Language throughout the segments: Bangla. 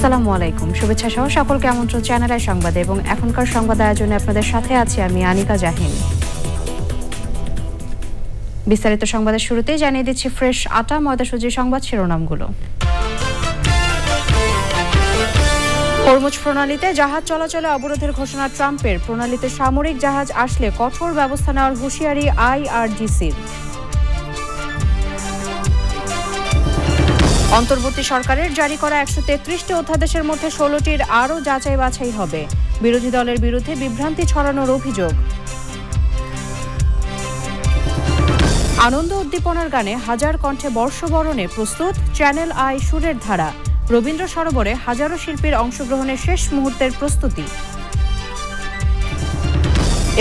আসসালামু আলাইকুম, শুভেচ্ছা সহ সকলকে আমন্ত্রণ চ্যানেল আই সংবাদে এবং এখনকার সংবাদ আয়োজনে আপনাদের সাথে আছি আমি আনিকা জাহিন। বিস্তারিত সংবাদের শুরুতেই জানিয়ে দিচ্ছি ফ্রেশ আটা ময়দা সুজি সংবাদ শিরোনামগুলো। হরমুজ প্রণালীতে জাহাজ চলাচলে অবরোধের ঘোষণা ট্রাম্পের। প্রণালীতে সামরিক জাহাজ আসলে কঠোর ব্যবস্থা নেওয়ার হুঁশিয়ারি IRGCর। অন্তর্বর্তী সরকারের জারি করা 133টি অধ্যাদেশের মধ্যে 16টির আরও যাচাই বাছাই হবে। বিরোধী দলের বিরুদ্ধে বিভ্রান্তি ছড়ানোর অভিযোগ। আনন্দ উদ্দীপনার গানে হাজার কণ্ঠে বর্ষবরণে প্রস্তুত চ্যানেল আই সুরের ধারা। রবীন্দ্র সরোবরে হাজারো শিল্পীর অংশগ্রহণের শেষ মুহূর্তের প্রস্তুতি।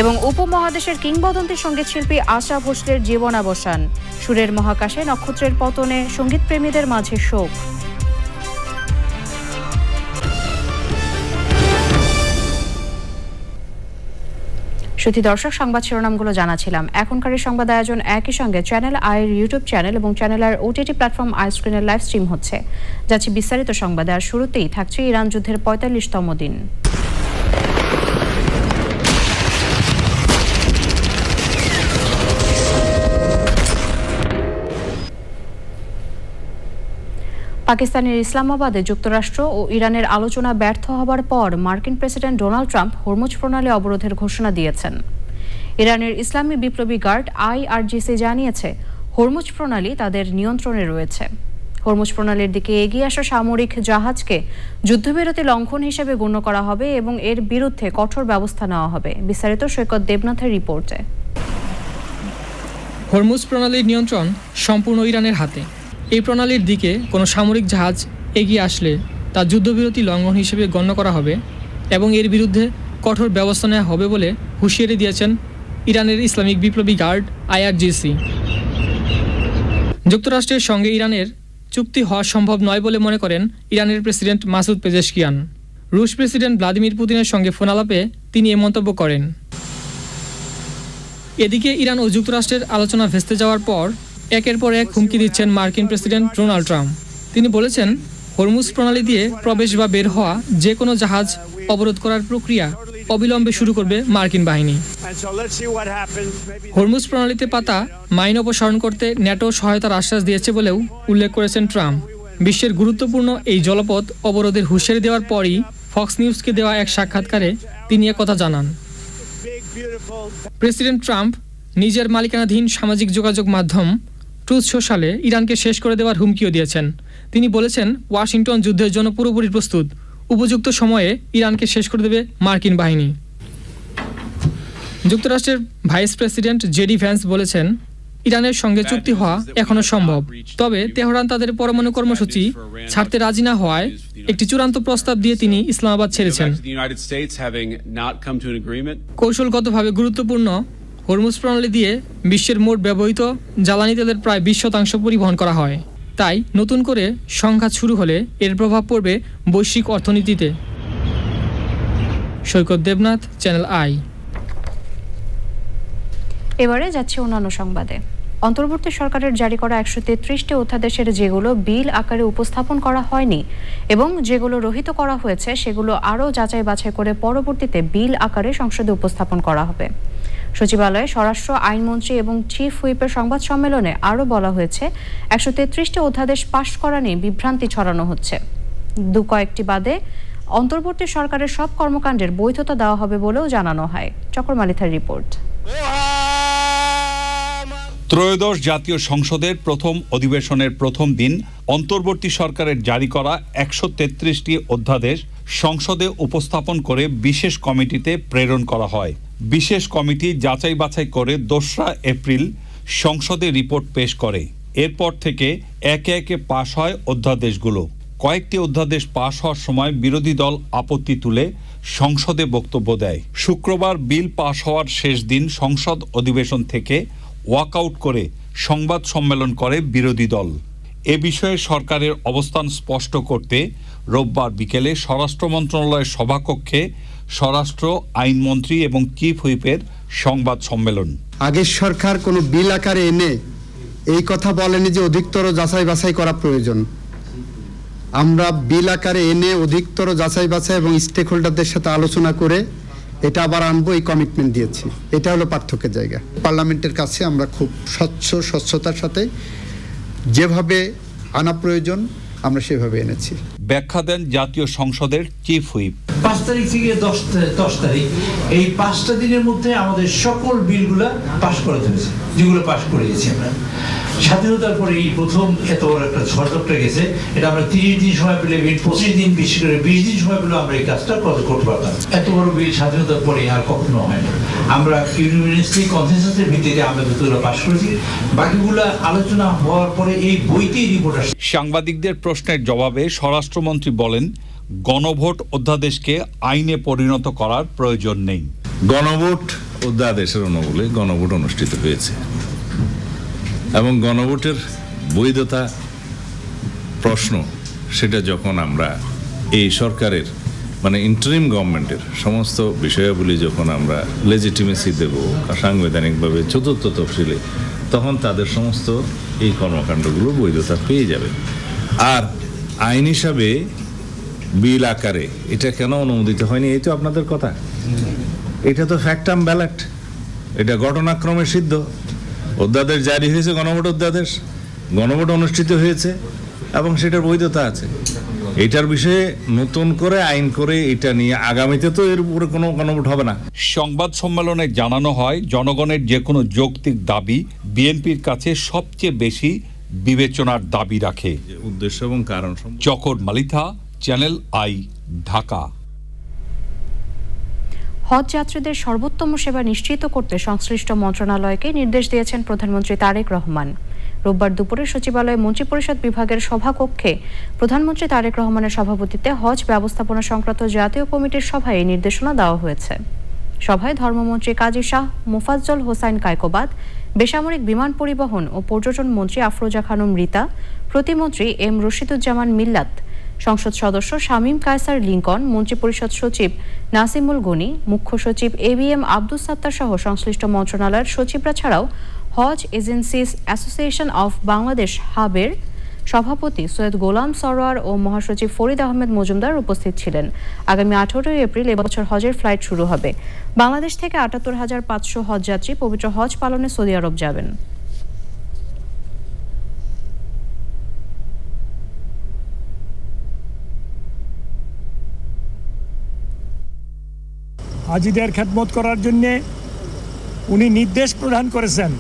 এবং উপমহাদেশের কিংবদন্তি সঙ্গীত শিল্পী আশা ভোসলের জীবনাবসান। সুরের মহাকাশে নক্ষত্রের পতনে সঙ্গীতপ্রেমীদের মাঝে শোক। সুধী দর্শক, সংবাদ শিরোনামগুলো জানাছিলাম। এখনকার এই সংবাদ আয়োজন একই সঙ্গে চ্যানেল আইয়ের ইউটিউব চ্যানেল এবং চ্যানেল আইয়ের OTT প্ল্যাটফর্ম আইস্ক্রিনের লাইভ স্ট্রিম হচ্ছে। যাচ্ছি বিস্তারিত সংবাদে। আর শুরুতেই থাকছে ইরান যুদ্ধের 45তম দিন। পাকিস্তানের ইসলামাবাদে যুক্তরাষ্ট্র ও ইরানের আলোচনা ব্যর্থ হবার পর মার্কিন প্রেসিডেন্ট ডোনাল্ড ট্রাম্প হরমুজ প্রণালী অবরোধের ঘোষণা দিয়েছেন। ইরানের ইসলামী বিপ্লবী গার্ড IRGC জানিয়েছে হরমুজ প্রণালী তাদের নিয়ন্ত্রণে রয়েছে। হরমুজ প্রণালীর দিকে এগিয়ে আসা সামরিক জাহাজকে যুদ্ধবিরতি লঙ্ঘন হিসেবে গণ্য করা হবে এবং এর বিরুদ্ধে কঠোর ব্যবস্থা নেওয়া হবে। বিস্তারিত সৈকত দেবনাথের রিপোর্টে। হরমুজ প্রণালীর নিয়ন্ত্রণ সম্পূর্ণ ইরানের হাতে। এই প্রণালীর দিকে কোনো সামরিক জাহাজ এগিয়ে আসলে তা যুদ্ধবিরতি লঙ্ঘন হিসেবে গণ্য করা হবে এবং এর বিরুদ্ধে কঠোর ব্যবস্থা নেওয়া হবে বলে হুঁশিয়ারি দিয়েছেন ইরানের ইসলামিক বিপ্লবী গার্ড IRGC। যুক্তরাষ্ট্রের সঙ্গে ইরানের চুক্তি হওয়া সম্ভব নয় বলে মনে করেন ইরানের প্রেসিডেন্ট মাসুদ পেজেশকিয়ান। রুশ প্রেসিডেন্ট ভ্লাদিমির পুতিনের সঙ্গে ফোন আলাপে তিনি এ মন্তব্য করেন। এদিকে ইরান ও যুক্তরাষ্ট্রের আলোচনা ভেস্তে যাওয়ার পর একের পর এক হুমকি দিচ্ছেন মার্কিন প্রেসিডেন্ট ডোনাল্ড ট্রাম্প। তিনি বলেছেন হরমুজ প্রণালী দিয়ে প্রবেশ বা বের হওয়া যে কোনো জাহাজ অবরোধ করার প্রক্রিয়া অবিলম্বে শুরু করবে মার্কিন বাহিনী। হরমুজ প্রণালীতে পাতা মাইন অপসারণ করতে ন্যাটো সহায়তার আশ্বাস দিয়েছে বলেও উল্লেখ করেছেন ট্রাম্প। বিশ্বের গুরুত্বপূর্ণ এই জলপথ অবরোধের হুঁশিয়ারি দেওয়ার পরই ফক্স নিউজকে দেওয়া এক সাক্ষাৎকারে তিনি একথা জানান। প্রেসিডেন্ট ট্রাম্প নিজের মালিকানাধীন সামাজিক যোগাযোগ মাধ্যম ট্রুথ সোশ্যালে ইরানকে শেষ করে দেওয়ার হুমকিও দিয়েছেন। তিনি বলেছেন ওয়াশিংটন যুদ্ধের জন্য পুরোপুরি প্রস্তুত, উপযুক্ত সময়ে ইরানকে শেষ করে দেবে মার্কিন বাহিনী। যুক্তরাষ্ট্রের ভাইস প্রেসিডেন্ট জেডি ভ্যান্স বলেছেন ইরানের সঙ্গে চুক্তি হওয়া এখনও সম্ভব, তবে তেহরান তাদের পরমাণু কর্মসূচি ছাড়তে রাজি না হওয়ায় একটি চূড়ান্ত প্রস্তাব দিয়ে তিনি ইসলামাবাদ ছেড়েছেন। কৌশলগতভাবে গুরুত্বপূর্ণ হরমুজ প্রণালী দিয়ে বিশ্বের মোট ব্যবহৃত জ্বালানি তেলের প্রায় 20% পরিবহন করা হয়। তাই নতুন করে সংঘাত শুরু হলে এর প্রভাব পড়বে বৈশ্বিক অর্থনীতিতে। সৈকত দেবনাথ, চ্যানেল আই। এবারে যাচ্ছে অন্যান্য সংবাদে। অন্তর্বর্তী সরকারের জারি করা 133টি অধ্যাদেশের যেগুলো বিল আকারে উপস্থাপন করা হয়নি এবং যেগুলো রহিত করা হয়েছে সেগুলো আরও যাচাই বাছাই করে পরবর্তীতে বিল আকারে সংসদে উপস্থাপন করা হবে। সচিবালয়ে স্বরাষ্ট্র আইনমন্ত্রী এবং চিফ হুইপের সংবাদ সম্মেলনে আরও বলা হয়েছে 133টি অধ্যাদেশ পাশ করা নিয়ে বিভ্রান্তি ছড়ানো হচ্ছে। কয়েকটি বাদে অন্তর্বর্তী সরকারের সব কর্মকাণ্ডের বৈধতা দেওয়া হবে বলেও জানানো হয়। চক্রমালিথার রিপোর্ট। ত্রয়োদশ জাতীয় সংসদের প্রথম অধিবেশনের প্রথম দিন অন্তর্বর্তী সরকারের জারি করা 133টি অধ্যাদেশ সংসদে উপস্থাপন করে বিশেষ কমিটিতে প্রেরণ করা হয়। বিশেষ কমিটি যাচাই বাছাই করে 2রা এপ্রিল সংসদে রিপোর্ট পেশ করে। এরপর থেকে একে একে পাশ হয় অধ্যাদেশগুলো। কয়েকটি অধ্যাদেশ পাশ হওয়ার সময় বিরোধী দল আপত্তি তুলে সংসদে বক্তব্য দেয়। শুক্রবার বিল পাশ হওয়ার শেষ দিন সংসদ অধিবেশন থেকে ওয়াকআউট করে সংবাদ সম্মেলন করে বিরোধী দল। এ বিষয়ে সরকারের অবস্থান স্পষ্ট করতে রোববার বিকেলে স্বরাষ্ট্র মন্ত্রণালয়ের সভাকক্ষে স্বরাষ্ট্র আইনমন্ত্রী এবং চিফ হুইপের সংবাদ সম্মেলন। আগের সরকার কোনো বিল আকারে এনে এই কথা বলেনি যে অধিকতর যাচাই বাছাই করা প্রয়োজন। আমরা বিল আকারে এনে অধিকতর যাচাই বাছাই এবং স্টেক হোল্ডারদের সাথে আলোচনা করে এটা আবার আনবো, এই কমিটমেন্ট দিয়েছি। এটা হলো পার্থক্যের জায়গা। পার্লামেন্টের কাছে আমরা খুব স্বচ্ছতার সাথে যেভাবে আনা প্রয়োজন আমরা সেভাবে এনেছি। ব্যাখ্যা দেন জাতীয় সংসদের চিফ হুইপ। 5 তারিখ থেকে 10 তারিখ এই 5টা দিনের মধ্যে আমাদের সকল বিলগুলা পাশ করাতে হয়েছে, যেগুলো পাশ করিয়েছি আমরা। স্বাধীনতার পরে এই প্রথম এত বড় একটা ঝড়ঝাপটা গেছে, এটা আমরা 30 দিন সময় পেলে, 25 দিন, বিশেষ করে 20 দিন সময় পেলে আমরা এই কাজটা করতে পারতাম। এত বড় বিল স্বাধীনতার পরে আর কখনো হয় না। আমরা ইউনিভার্সিটি কনসেনসাসের ভিত্তিতে আমরা যতগুলো পাশ করেছি, বাকিগুলো আলোচনা হওয়ার পরে এই বইতেই রিপোর্ট আসছে। সাংবাদিকদের প্রশ্নের জবাবে স্বরাষ্ট্রমন্ত্রী বলেন, গণভোট অধ্যাদেশকে আইনে পরিণত করার প্রয়োজন নেই। গণভোট অধ্যাদেশের অনুকূলে গণভোট অনুষ্ঠিত হয়েছে এবং গণভোটের বৈধতা প্রশ্ন সেটা যখন আমরা এই সরকারের মানে ইন্টারিম গভর্নমেন্টের সমস্ত বিষয়াবলী যখন আমরা লেজিটিমেসি দেব সাংবিধানিকভাবে চতুর্থ তফসিলে, তখন তাদের সমস্ত এই কর্মকাণ্ডগুলো বৈধতা পেয়ে যাবে। আর আইন হিসাবে বিল আকারে এটা কেন অনুমোদিত হয়নি, এই তো আপনাদের কথা। এটা তো ফ্যাক্টাম ব্যালট, এটা ঘটনাক্রমে সিদ্ধ। অধ্যাদেশ জারি হয়েছে, গণভোট অধ্যাদেশ, গণভোট অনুষ্ঠিত হয়েছে এবং সেটার বৈধতা আছে। এটার বিষয়ে নতুন করে আইন করে এটা নিয়ে আগামীতে তো এর উপরে কোনো গণভোট হবে না। সংবাদ সম্মেলনে জানানো হয়, জনগণের যে কোনো যৌক্তিক দাবি বিএনপির কাছে সবচেয়ে বেশি বিবেচনার দাবি রাখে। উদ্দেশ্য এবং কারণ। জকর মালিথা, চ্যানেল আই, ঢাকা। হজ যাত্রীদের সর্বোত্তম সেবা নিশ্চিত করতে সংশ্লিষ্ট মন্ত্রণালয়কে নির্দেশ দিয়েছেন প্রধানমন্ত্রী তারেক রহমান। রোববার দুপুরে সচিবালয়ে মন্ত্রিপরিষদ বিভাগের সভাকক্ষে প্রধানমন্ত্রী তারেক রহমানের সভাপতিত্বে হজ ব্যবস্থাপনা সংক্রান্ত জাতীয় কমিটির সভায় এই নির্দেশনা দেওয়া হয়েছে। সভায় ধর্মমন্ত্রী কাজী শাহ মোফাজ্জল হোসাইন কায়কোবাদ, বেসামরিক বিমান পরিবহন ও পর্যটন মন্ত্রী আফরোজা খানম রীতা, প্রতিমন্ত্রী এম রশিদুজ্জামান মিল্লাত, সংসদ সদস্য শামীম কায়সার লিংকন, মন্ত্রিপরিষদ সচিব নাসিমুল গনি, মুখ্য সচিব ABM আব্দুস সাত্তার সহ সংশ্লিষ্ট মন্ত্রণালয়ের সচিবরা ছাড়াও হজ এজেন্সিস অ্যাসোসিয়েশন অফ বাংলাদেশ হাবের সভাপতি সৈয়দ গোলাম সরোয়ার ও মহাসচিব ফরিদ আহমেদ মজুমদার উপস্থিত ছিলেন। আগামী 18 এপ্রিল এবছর হজের ফ্লাইট শুরু হবে। বাংলাদেশ থেকে ৭৮,৫০০ হজযাত্রী পবিত্র হজ পালনে সৌদি আরব যাবেন। হাজিদের খেদমত করার জন্যে উনি নির্দেশ প্রদান করেছেন।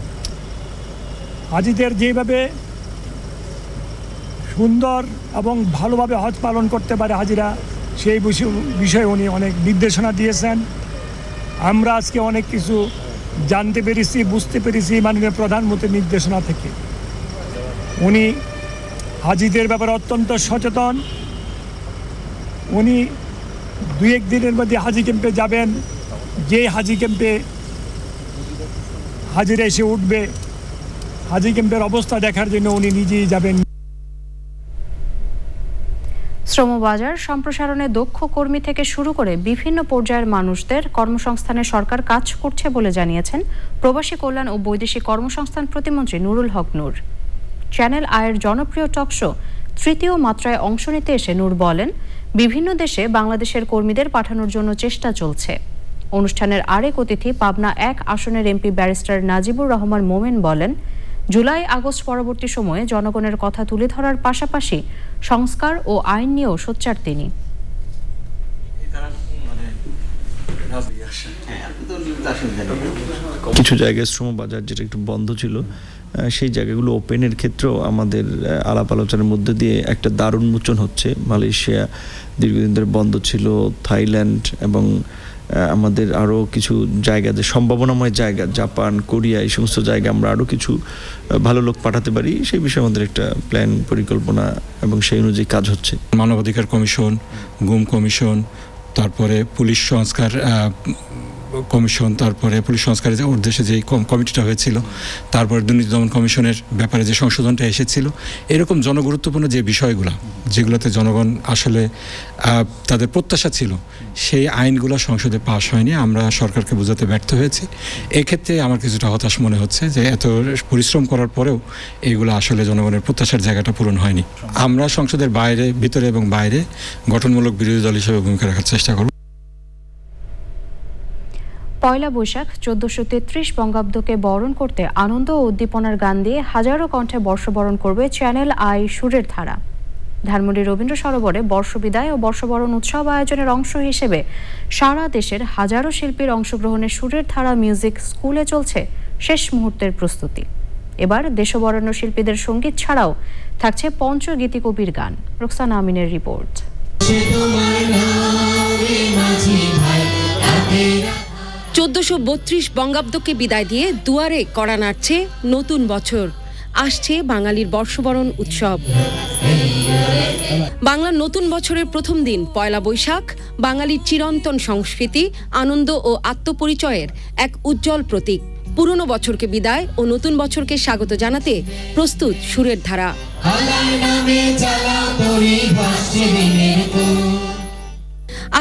হাজিদের যেভাবে সুন্দর এবং ভালোভাবে হজ পালন করতে পারে হাজিরা, সেই বিষয়ে উনি অনেক নির্দেশনা দিয়েছেন। আমরা আজকে অনেক কিছু জানতে পেরেছি, বুঝতে পেরেছি মাননীয় প্রধানমন্ত্রীর নির্দেশনা থেকে। উনি হাজিদের ব্যাপারে অত্যন্ত সচেতন। উনি 2-1 দিনের মধ্যে হাজি ক্যাম্পে যাবেন। যে হাজি ক্যাম্পে হাজিরা এসে উঠবে, হাজি ক্যাম্পের অবস্থা দেখার জন্য উনি নিজেই যাবেন। শ্রমবাজার সম্প্রসারণে দক্ষ কর্মী থেকে শুরু করে বিভিন্ন পর্যায়ের মানুষদের কর্মসংস্থানে সরকার কাজ করছে বলে জানিয়েছেন প্রবাসী কল্যাণ ও বৈদেশিক কর্মসংস্থান প্রতিমন্ত্রী নুরুল হক নূর। চ্যানেল আয়ের জনপ্রিয় টকশো তৃতীয় মাত্রায় অংশ নিতে এসে নূর বলেন, বিভিন্ন দেশে বাংলাদেশের কর্মীদের পাঠানোর জন্য চেষ্টা চলছে। অনুষ্ঠানের আরেক অতিথি পাবনা 1 আসনের এমপি ব্যারিস্টার নাজিবুর রহমান মোমেন বলেন, জুলাই আগস্ট পরবর্তী সময়ে জনগণের কথা তুলে ধরার পাশাপাশি সংস্কার ও আইন নিয়েও সোচ্চার তিনি। কিছু জায়গায় শ্রমবাজার যেটা একটু বন্ধ ছিল, সেই জায়গাগুলো ওপেনের ক্ষেত্রেও আমাদের আলাপ আলোচনার মধ্যে দিয়ে একটা দারুণ মোচন হচ্ছে। মালয়েশিয়া দীর্ঘদিন ধরে বন্ধ ছিল, থাইল্যান্ড এবং আমাদের আরও কিছু জায়গা, যে সম্ভাবনাময় জায়গা, জাপান, কোরিয়া, এই সমস্ত জায়গায় আমরা আরও কিছু ভালো লোক পাঠাতে পারি, সেই বিষয়ে আমাদের একটা প্ল্যান, পরিকল্পনা এবং সেই অনুযায়ী কাজ হচ্ছে। মানবাধিকার কমিশন, গুম কমিশন, তারপরে পুলিশ সংস্কার কমিশন, তারপরে পুলিশ সংস্কারের যে উদ্দেশ্যে যে কমিটিটা হয়েছিল, তারপরে দুর্নীতি দমন কমিশনের ব্যাপারে যে সংশোধনটা এসেছিল, এরকম জনগুরুত্বপূর্ণ যে বিষয়গুলো যেগুলোতে জনগণ আসলে তাদের প্রত্যাশা ছিল, সেই আইনগুলো সংসদে পাশ হয়নি। আমরা সরকারকে বোঝাতে ব্যর্থ হয়েছি। এক্ষেত্রে আমার কিছুটা হতাশ মনে হচ্ছে যে এত পরিশ্রম করার পরেও এইগুলো আসলে জনগণের প্রত্যাশার জায়গাটা পূরণ হয়নি। আমরা সংসদের বাইরে, ভিতরে এবং বাইরে গঠনমূলক বিরোধী দল হিসেবে ভূমিকা রাখার চেষ্টা করব। পয়লা বৈশাখ 1433 বঙ্গাব্দকে বরণ করতে আনন্দ ও উদ্দীপনার গান দিয়ে হাজারো কণ্ঠে বর্ষবরণ করবে চ্যানেল আই সুরের ধারা। ধানমন্ডি রবীন্দ্র সরোবরে বর্ষবিদায় ও বর্ষবরণ উৎসব আয়োজনের অংশ হিসেবে সারা দেশের হাজারো শিল্পীর অংশগ্রহণে সুরের ধারা মিউজিক স্কুলে চলছে শেষ মুহূর্তের প্রস্তুতি। এবার দেশবরেণ্য শিল্পীদের সঙ্গীত ছাড়াও থাকছে পঞ্চগীতি কবির গান। রোকসানা আমিনের রিপোর্ট। 1432 বঙ্গাব্দকে বিদায় দিয়ে দুয়ারে কড়া নাড়ছে নতুন বছর। আসছে বাঙালির বর্ষবরণ উৎসব। বাংলার নতুন বছরের প্রথম দিন পয়লা বৈশাখ বাঙালির চিরন্তন সংস্কৃতি, আনন্দ ও আত্মপরিচয়ের এক উজ্জ্বল প্রতীক। পুরনো বছরকে বিদায় ও নতুন বছরকে স্বাগত জানাতে প্রস্তুত সুরের ধারা।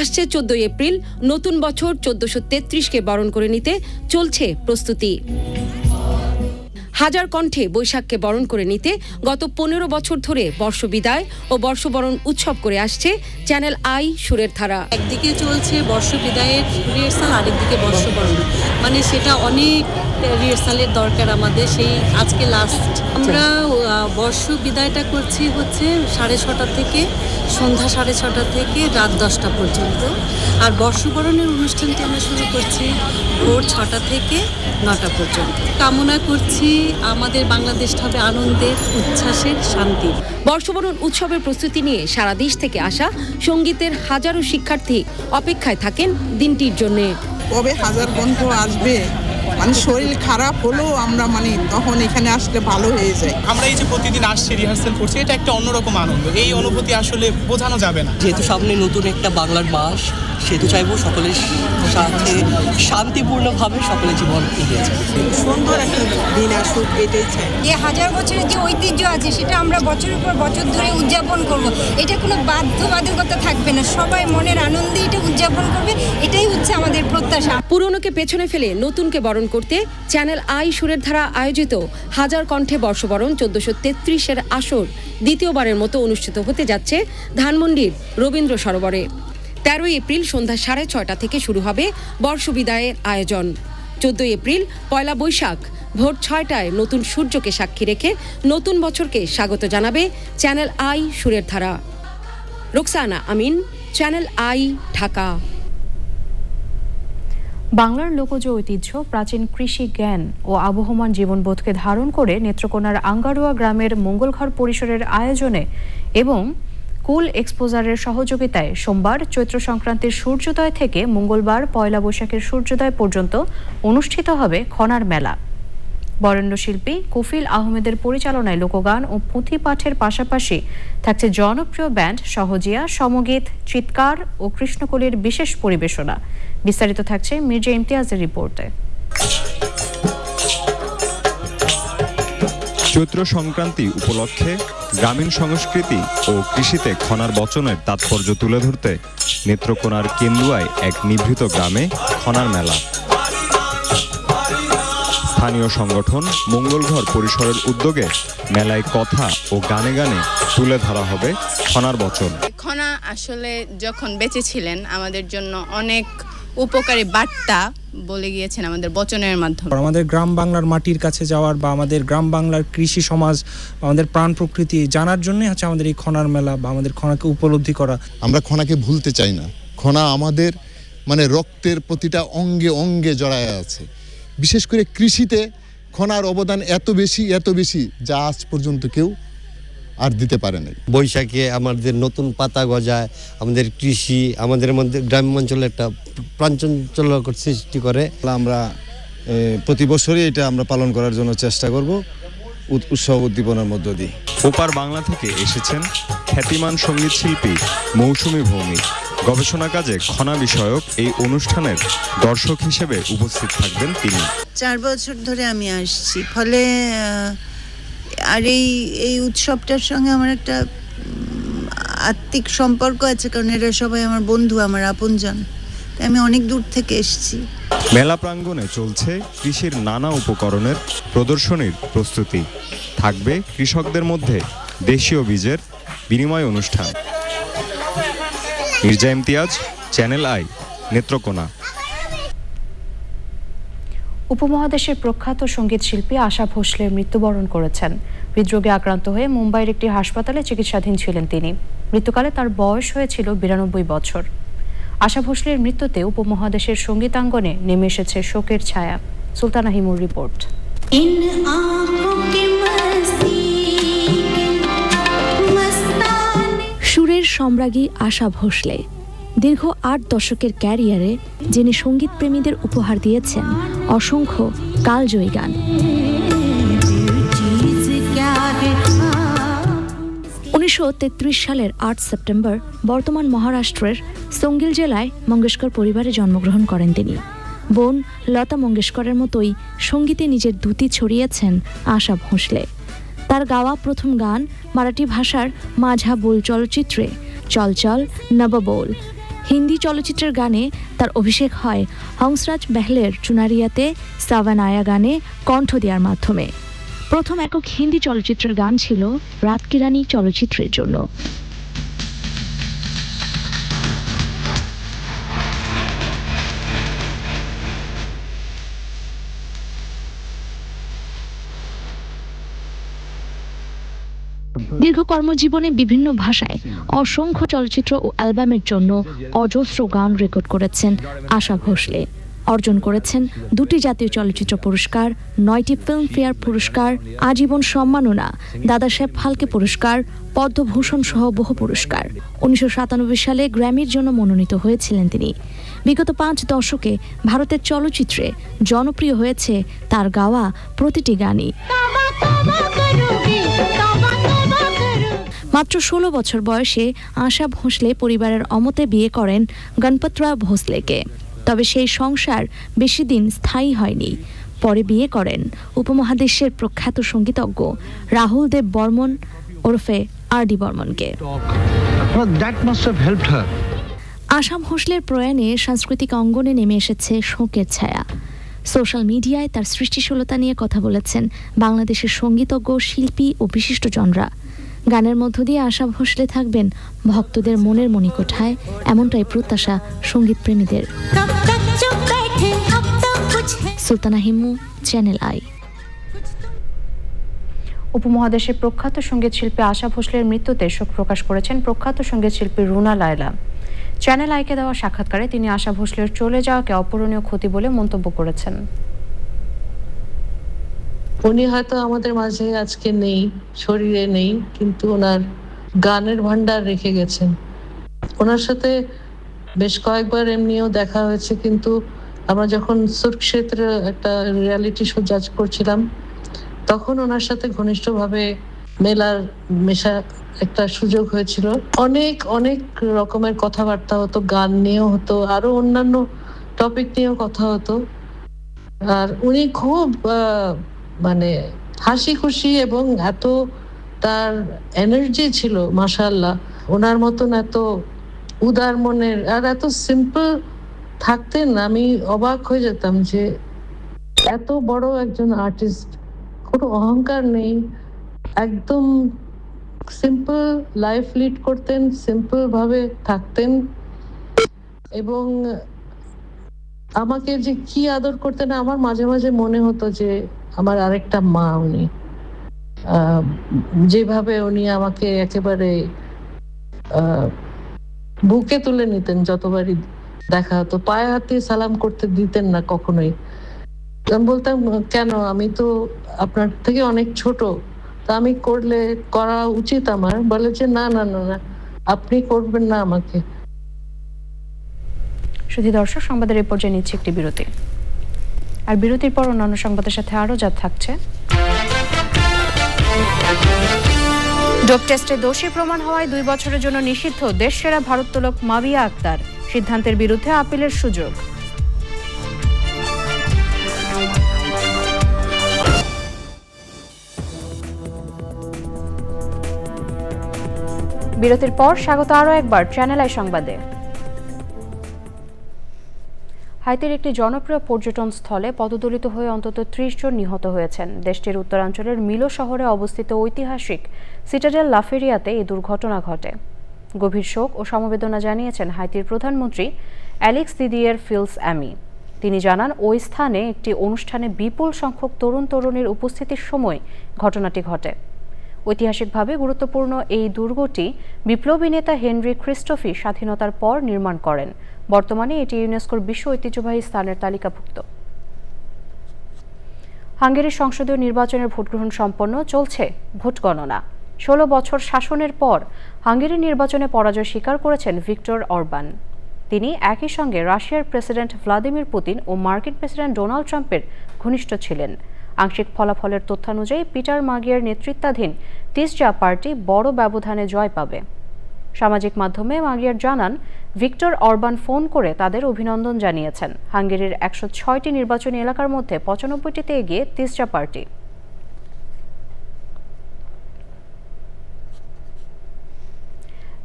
আসছে 14 এপ্রিল নতুন বছর 1433কে বরণ করে নিতে চলছে প্রস্তুতি। হাজার কণ্ঠে বৈশাখকে বরণ করে নিতে গত 15 বছর ধরে বর্ষবিদায় ও বর্ষবরণ উৎসব করে আসছে চ্যানেল আই সুরের ধারা। একদিকে চলছে বর্ষবিদায়ের রিহার্সাল, আরেকদিকে বর্ষবরণ, মানে সেটা অনেক রিহার্সালের দরকার আমাদের। সেই আজকে লাস্ট আমরা বর্ষবিদায়টা করছি হচ্ছে 6:30 থেকে সন্ধ্যা 6:30 থেকে রাত 10টা পর্যন্ত, আর বর্ষবরণের অনুষ্ঠানটি আমরা শুরু করছি ভোর 6টা থেকে 9টা পর্যন্ত। কামনা করছি আমাদের বাংলাদেশটা হবে আনন্দের, উচ্ছ্বাসের, শান্তির। বর্ষবরণ উৎসবের প্রস্তুতি নিয়ে সারা দেশ থেকে আসা সঙ্গীতের হাজারো শিক্ষার্থী অপেক্ষায় থাকেন দিনটির জন্য। কবে হাজার কণ্ঠ আসবে, মানে শরীর খারাপ হলেও আমরা তখন এখানে আসলে ভালো হয়ে যায়। আমরা এই যে প্রতিদিন আসছি, রিহার্সাল করছি, এটা একটা অন্যরকম আনন্দ। এই অনুভূতি আসলে বোঝানো যাবে না। যেহেতু সামনে নতুন একটা বাংলার মাস, সেহেতু চাইবো সকলের সাথে শান্তিপূর্ণভাবে সকলের জীবন এগিয়ে যায়। সুন্দর একটা দিন আসুক, এটাই চাই। যে হাজার বছরের যে ঐতিহ্য আছে সেটা আমরা বছরের পর বছর ধরে উদযাপন করব। এটা কোনো বাধ্যবাধকতা থাকবে না, সবাই মনের আনন্দে এটা উদযাপন করবে, এটাই হচ্ছে আমাদের প্রত্যাশা। পুরনোকে পেছনে ফেলে নতুনকে বরণ করতে চ্যানেল আই সুরের ধারা আয়োজিত হাজার কণ্ঠে বর্ষবরণ 1433-এর আসর দ্বিতীয়বারের মতো অনুষ্ঠিত হতে যাচ্ছে ধানমন্ডির রবীন্দ্র সরোবরে। 13 এপ্রিল সন্ধ্যা 6:30 থেকে শুরু হবে বর্ষবিদায়ের আয়োজন। 14 এপ্রিল পয়লা বৈশাখ ভোর 6টায় নতুন সূর্যকে সাক্ষী রেখে নতুন বছরকে স্বাগত জানাবে চ্যানেল আই সুরের ধারা। রোকসানা আমিন, চ্যানেল আই, ঢাকা। বাংলার লোকজ ঐতিহ্য, প্রাচীন কৃষি জ্ঞান ও আবহমান জীবনবোধকে ধারণ করে নেত্রকোনার আঙ্গারুয়া গ্রামের মঙ্গলঘর পরিসরের আয়োজনে এবং কুল এক্সপোজারের সহযোগিতায় সোমবার চৈত্র সংক্রান্তির সূর্যোদয় থেকে মঙ্গলবার পয়লা বৈশাখের সূর্যোদয় পর্যন্ত অনুষ্ঠিত হবে খনার মেলা। বরেণ্য শিল্পী কফিল আহমেদের পরিচালনায় লোকগান ও পুঁথি পাঠের পাশাপাশি থাকছে জনপ্রিয় ব্যান্ড সহজিয়া, সমগীত, চিৎকার ও কৃষ্ণকলির বিশেষ পরিবেশনা। বিস্তারিত থাকছে মির্জা ইমতিয়াজের রিপোর্টে। চৈত্র সংক্রান্তি উপলক্ষে গ্রামীণ সংস্কৃতি ও কৃষিতে খনার বচনের তাৎপর্য তুলে ধরতে নেত্রকোনার কেন্দুয়ায় এক নিভৃত গ্রামে খনার মেলা। স্থানীয় সংগঠন মঙ্গলঘর পরিসরের উদ্যোগে মেলায় কথা ও গানে গানে তুলে ধরা হবে খনার বচন। খনা আসলে যখন বেঁচে ছিলেন আমাদের জন্য অনেক উপকারী বার্তা বলে গিয়েছেন আমাদের বচনের মাধ্যমে। আমাদের গ্রাম বাংলার মাটির কাছে যাওয়ার বা আমাদের গ্রাম বাংলার কৃষি সমাজ, আমাদের প্রাণ প্রকৃতি জানার জন্যই হচ্ছে আমাদের এই খনার মেলা বা আমাদের খনাকে উপলব্ধি করা। আমরা খনাকে ভুলতে চাই না। খনা আমাদের রক্তের প্রতিটা অঙ্গে অঙ্গে জড়ায় আছে। বিশেষ করে কৃষিতে খনার অবদান এত বেশি যা আজ পর্যন্ত কেউ আর দিতে পারে নাই। বৈশাখে আমাদের নতুন পাতা গজায়, আমাদের কৃষি আমাদের মধ্যে গ্রামাঞ্চলে একটা প্রাঞ্চঞ্চল্যকর সৃষ্টি করে। আমরা প্রতি বছরই এটা আমরা পালন করার জন্য চেষ্টা করব উৎসব উদ্দীপনার মধ্য দিয়ে। ওপার বাংলা থেকে এসেছেন খ্যাতিমান সঙ্গীত শিল্পী মৌসুমী ভৌমিক। গবেষণা কাজে খনা বিষয়ক এই অনুষ্ঠানের দর্শক হিসেবে উপস্থিত থাকবেন তিনি। 4 বছর ধরে আমি আসছি, ফলে আর এই উৎসবটার সঙ্গে আমার একটা আত্মিক সম্পর্ক আছে, কারণ এরা সবাই আমার বন্ধু, আমার আপনজন। তাই আমি অনেক দূর থেকে এসেছি। মেলা প্রাঙ্গণে চলছে কৃষির নানা উপকরণের প্রদর্শনীর প্রস্তুতি। থাকবে কৃষকদের মধ্যে দেশীয় বীজের বিনিময় অনুষ্ঠান। Mirza Imtiaz, channel I, Netrokona. উপমহাদেশের প্রখ্যাত সঙ্গীত শিল্পী আশা ভোসলে মৃত্যুবরণ করেছেন। হৃদরোগে আক্রান্ত হয়ে মুম্বাইয়ের একটি হাসপাতালে চিকিৎসাধীন ছিলেন তিনি। মৃত্যুকালে তার বয়স হয়েছিল 92 বছর। আশা ভোসলের মৃত্যুতে উপমহাদেশের সঙ্গীতাঙ্গনে নেমে এসেছে শোকের ছায়া। সুলতানা হিমুর রিপোর্ট। সুরের সম্রাজ্ঞী আশা ভোসলে দীর্ঘ 8 দশকের ক্যারিয়ারে যিনি সঙ্গীত প্রেমীদের উপহার দিয়েছেন অসংখ্য কালজয়ী গান। 1933 সালের 8 সেপ্টেম্বর বর্তমান মহারাষ্ট্রের সঙ্গিল জেলায় মঙ্গেশকর পরিবারে জন্মগ্রহণ করেন তিনি। বোন লতা মঙ্গেশকরের মতোই সঙ্গীতে নিজের দ্যুতি ছড়িয়েছেন আশা ভোসলে। তার গাওয়া প্রথম গান মারাঠি ভাষার মাঝা বোল চলচ্চিত্রে চল চল নব বোল। হিন্দি চলচ্চিত্রের গানে তার অভিষেক হয় হংসরাজ বেহলের চুনারিয়াতে সাভানায়া গানে কণ্ঠ দেওয়ার মাধ্যমে। প্রথম একক হিন্দি চলচ্চিত্রের গান ছিল রাত কি রানী চলচ্চিত্রের জন্য। দীর্ঘ কর্মজীবনে বিভিন্ন ভাষায় অসংখ্য চলচ্চিত্র ও অ্যালবামের জন্য অজস্র গান রেকর্ড করেছেন আশা ভোসলে। অর্জন করেছেন 2টি জাতীয় চলচ্চিত্র পুরস্কার, 9টি ফিল্মফেয়ার পুরস্কার, আজীবন সম্মাননা, দাদাসাহেব ফালকে পুরস্কার, পদ্মভূষণ সহ বহু পুরস্কার। 1997 সালে গ্র্যামির জন্য মনোনীত হয়েছিলেন তিনি। বিগত 5 দশকে ভারতের চলচ্চিত্রে জনপ্রিয় হয়েছে তার গাওয়া প্রতিটি গানই। মাত্র 16 বছর বয়সে আশা ভোসলে পরিবারের অমতে বিয়ে করেন গণপতরাও ভোসলেকে। তবে সেই সংসার বেশি দিন স্থায়ী হয়নি। পরে বিয়ে করেন উপমহাদেশের প্রখ্যাত সঙ্গীতজ্ঞ রাহুল দেব বর্মন ওরফে আর.ডি. বর্মনকে। আশা ভোসলের প্রয়াণে সাংস্কৃতিক অঙ্গনে নেমে এসেছে শোকের ছায়া। সোশ্যাল মিডিয়ায় তার সৃষ্টিশীলতা নিয়ে কথা বলেছেন বাংলাদেশের সঙ্গীতজ্ঞ, শিল্পী ও বিশিষ্টজনরা। গানের মধ্য দিয়ে আশা ভোসলে থাকবেন ভক্তদের মনের মণিকোঠায়, এমনটাই প্রত্যাশা সঙ্গীত প্রেমীদের। Sultana Himu, channel I. উপমহাদেশের প্রখ্যাত সঙ্গীত শিল্পী আশা ভোসলের মৃত্যুতে শোক প্রকাশ করেছেন প্রখ্যাত সঙ্গীত শিল্পী রুনা লায়লা। চ্যানেল আইকে দেওয়া সাক্ষাৎকারে তিনি আশা ভোসলের চলে যাওয়াকে অপূরণীয় ক্ষতি বলে মন্তব্য করেছেন। উনি হয়তো আমাদের মাঝে আজকে নেই, শরীরে নেই, কিন্তু ওনার গানের ভান্ডার রেখে গেছেন। ওনার সাথে বেশ কয়েকবার এমনিও দেখা হয়েছে, কিন্তু আমরা যখন সুরক্ষেত্র একটা রিয়ালিটি শো জাজ করছিলাম তখন ওনার সাথে ঘনিষ্ঠভাবে মেশা একটা সুযোগ হয়েছিল। অনেক অনেক রকমের কথাবার্তা হতো, গান নিয়েও হতো, আরো অন্যান্য টপিক নিয়েও কথা হতো। আর উনি খুব মানে হাসি খুশি এবং এত তার এনার্জি ছিল, মাশাআল্লাহ। ওনার মতন এত উদার মনের আর এত সিম্পল থাকতেন, আমি অবাক হয়ে যেতাম যে এত বড় একজন আর্টিস্ট, কোনো অহংকার নেই, একদম সিম্পল লাইফ লিড করতেন, সিম্পল ভাবে থাকতেন এবং আমাকে যে কি আদর করতেন, আমার মাঝে মাঝে মনে হতো যে আমার আরেকটা মা উনি। যেভাবে উনি আমাকে একেবারে বুকে তুলে নিতেন, যতবারই দেখা হতো পায়ে হাতে সালাম করতে দিতেন না কখনোই। আমি বলতাম কেন, আমি তো আপনার থেকে অনেক ছোট, তা আমি করা উচিত আমার। বলে যে না না না না, আপনি করবেন না আমাকে। শুধু দর্শক, সংবাদের এই পর্যায়ে নিচ্ছে একটি বিরতি, আর বিরতির পর অন্যান্য সংবাদের সাথে আরো যা থাকছে। ডোপ টেস্টে দোষী প্রমাণ হওয়ায় 2 বছরের জন্য নিষিদ্ধ দেশসেরা ভারোত্তোলক মাবিয়া আক্তার, সিদ্ধান্তের বিরুদ্ধে আপিলের সুযোগ। বিরতির পর স্বাগত আরও একবার চ্যানেল আই সংবাদে। হাইতির একটি জনপ্রিয় পর্যটন স্থলে পদদলিত হয়ে অন্তত 30 জন নিহত হয়েছেন। দেশটির উত্তরাঞ্চলের মিলো শহরে অবস্থিত ঐতিহাসিক সিটাডেল লাফেরিয়াতে এই দুর্ঘটনা ঘটে। গভীর শোক ও সমবেদনা জানিয়েছেন হাইতির প্রধানমন্ত্রী অ্যালেক্স দিদিয়ের ফিলস অ্যামি। তিনি জানান, ওই স্থানে একটি অনুষ্ঠানে বিপুল সংখ্যক তরুণ তরুণীর উপস্থিতির সময় ঘটনাটি ঘটে। ঐতিহাসিকভাবে গুরুত্বপূর্ণ এই দুর্গটি বিপ্লবী নেতা হেনরি ক্রিস্টোফি স্বাধীনতার পর নির্মাণ করেন। বর্তমানে এটি ইউনেস্কোর বিশ্ব ঐতিহ্যবাহী স্থানের তালিকাভুক্ত। হাঙ্গেরির সংসদীয় নির্বাচনের ভোটগ্রহণ সম্পন্ন, চলছে ভোট গণনা। 16 বছর শাসনের পর হাঙ্গেরির নির্বাচনে পরাজয় স্বীকার করেছেন ভিক্টর অরবান। তিনি একই সঙ্গে রাশিয়ার প্রেসিডেন্ট ভ্লাদিমির পুতিন ও মার্কিন প্রেসিডেন্ট ডোনাল্ড ট্রাম্পের ঘনিষ্ঠ ছিলেন। আংশিক ফলাফলের তথ্যানুযায়ী পিটার মাগিয়ার নেতৃত্বাধীন তিসজা পার্টি বড় ব্যবধানে জয় পাবে। সামাজিক মাধ্যমে মাগিয়ার জানান, ভিক্টর অরবান ফোন করে তাদের অভিনন্দন জানিয়েছেন। হাঙ্গেরির 106টি নির্বাচনী এলাকার মধ্যে 95টিতে এগিয়ে তিসজা পার্টি।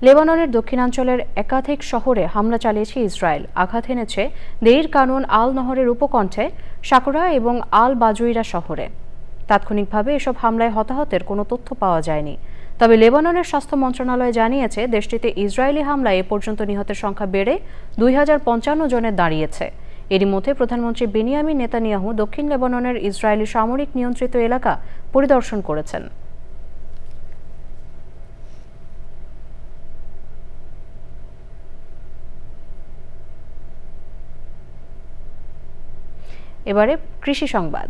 লেবাননের দক্ষিণাঞ্চলের একাধিক শহরে হামলা চালিয়েছে ইসরায়েল। আঘাত এনেছে দেইর কানুন আল নহরের উপকণ্ঠে সাকুরা এবং আল বাজুইরা শহরে। তাৎক্ষণিকভাবে এসব হামলায় হতাহতের কোনো তথ্য পাওয়া যায়নি। তবে লেবাননের স্বাস্থ্য মন্ত্রণালয় জানিয়েছে, দেশটিতে ইসরায়েলি হামলায় এ পর্যন্ত নিহতের সংখ্যা বেড়ে 2055 জনে দাঁড়িয়েছে। এরই মধ্যে প্রধানমন্ত্রী বেনিয়ামিন নেতানিয়াহু দক্ষিণ লেবাননের ইসরায়েলি সামরিক নিয়ন্ত্রিত এলাকা পরিদর্শন করেছেন। এবারে কৃষি সংবাদ।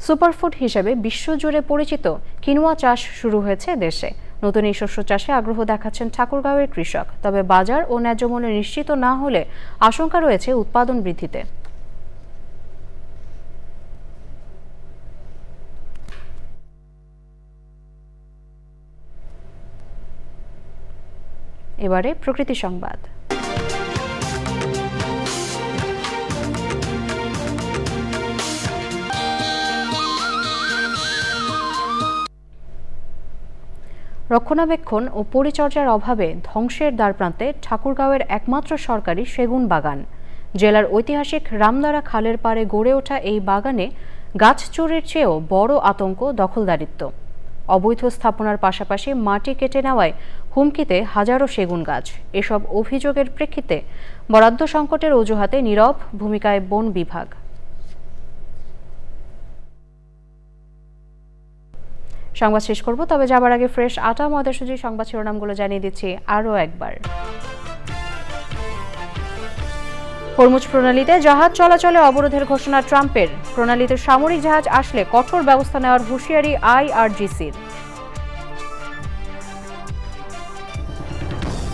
সুপারফুড হিসেবে বিশ্বজুড়ে পরিচিত কিনোয়া চাষ শুরু হয়েছে দেশে। নতুন এই শস্য চাষে আগ্রহ দেখাচ্ছেন ঠাকুরগাঁওয়ের কৃষক। তবে বাজার ও ন্যায্য মূল্য নিশ্চিত না হলে আশঙ্কা রয়েছে উৎপাদন বৃদ্ধিতে। এবারে প্রকৃতি সংবাদ। রক্ষণাবেক্ষণ ও পরিচর্যার অভাবে ধ্বংসের দ্বারপ্রান্তে ঠাকুরগাঁওয়ের একমাত্র সরকারি সেগুন বাগান। জেলার ঐতিহাসিক রামদারা খালের পাড়ে গড়ে ওঠা এই বাগানে গাছ চুরির চেয়েও বড় আতঙ্ক দখলদারিত্ব। অবৈধ স্থাপনার পাশাপাশি মাটি কেটে নেওয়ায় হুমকিতে হাজারো সেগুন গাছ। এসব অভিযোগের প্রেক্ষিতে বরাদ্দ সংকটের অজুহাতে নীরব ভূমিকায় বন বিভাগ। সংবাদ শেষ করব, তবে যাবার আগে ফ্রেশ আটা ময়দা সুজির সংবাদ শিরোনামগুলো জানিয়ে দিচ্ছি আরও একবার। হরমুজ প্রণালীতে জাহাজ চলাচলে অবরোধের ঘোষণা ট্রাম্পের। প্রণালীতে সামরিক জাহাজ আসলে কঠোর ব্যবস্থা নেওয়ার হুঁশিয়ারি IRGCর।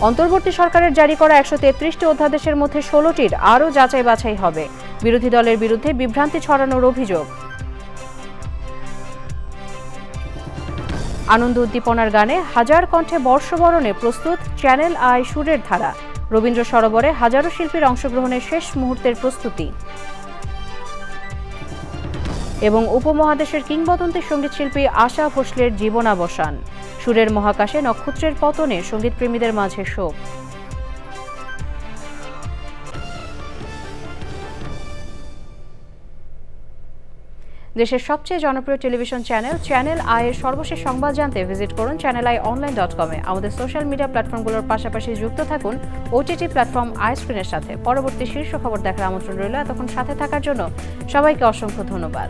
অন্তর্বর্তী সরকারের জারি করা 133টি অধ্যাদেশের মধ্যে 16টির আরও যাচাই বাছাই হবে। বিরোধী দলের বিরুদ্ধে বিভ্রান্তি ছড়ানোর অভিযোগ। আনন্দ উদ্দীপনার গানে হাজার কণ্ঠে বর্ষবরণে প্রস্তুত চ্যানেল আই সুরের ধারা। রবীন্দ্র সরোবরে হাজারো শিল্পীর অংশগ্রহণের শেষ মুহূর্তের প্রস্তুতি। এবং উপমহাদেশের কিংবদন্তি সঙ্গীতশিল্পী আশা ভোসলের জীবনাবসান। সুরের মহাকাশে নক্ষত্রের পতনে সঙ্গীতপ্রেমীদের মাঝে শোক। দেশের সবচেয়ে জনপ্রিয় টেলিভিশন চ্যানেল আই এর সর্বশেষ সংবাদ জানতে ভিজিট করুন channelionline.com-এ। আমাদের সোশ্যাল মিডিয়া প্ল্যাটফর্মগুলোর পাশাপাশি যুক্ত থাকুন OTT প্ল্যাটফর্ম আইস্ক্রিনের সাথে। পরবর্তী শীর্ষ খবর দেখার আমন্ত্রণ রইল। এতক্ষণ সাথে থাকার জন্য সবাইকে অসংখ্য ধন্যবাদ।